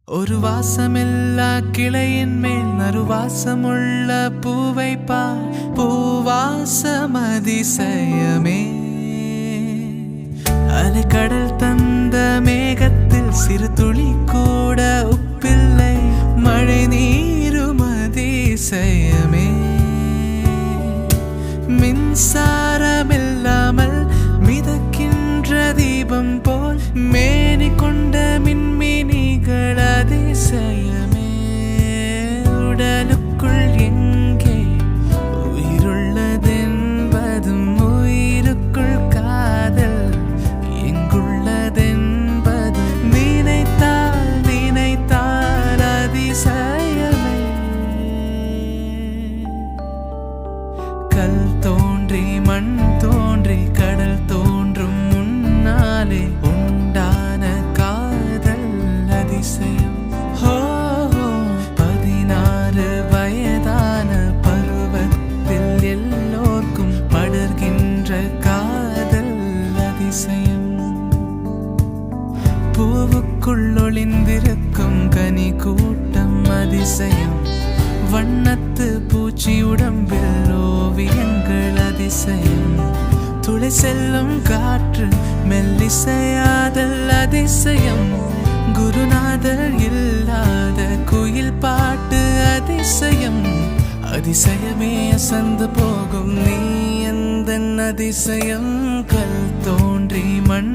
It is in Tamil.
ஒரு வாசமில்லா கிளையின் மேல் நறுவாசமுள்ள பூவை பார். பூவாசம் அதிசயமே. அலைக்கடல் தந்த மேகத்தில் சிறு துளி கூட உப்பில்லை. மழை நீரும் அதிசயமே. மின்சாரமில்லாமல் மிதக்கின்ற தீபம் போல் மேனி கொண்ட மின்மினிகள் அதிசயமே. உடலுக்குள் எங்கே உயிருள்ளதென்பதும் உயிருக்குள் காதல் எங்குள்ளதென்பதும் நினைத்தால் நினைத்தால் அதிசயமே. கல் தோன்றி மண் தோன்றி கடல் தோன்றும் முன்னாலே உண்டான காதல் அதிசயம். 16 வயதான பருவத்தில் எல்லோர்க்கும் படர்கின்ற காதல் அதிசயம். பூவுக்குள் ஒளிந்திருக்கும் கனி கூட்டம் அதிசயம். வண்ணத்து பூச்சி உடம்பில் ஓவியங்கள் அதிசயம். துளை செல்லும் காற்று மெல்லிசையாதல் அதிசயம். குருநாதர் இல்லாத குயில் பாட்டு அதிசயம். அதிசயமே அசந்து போகும் நீ எந்தன் அதிசயம். கல் தோன்றி மண்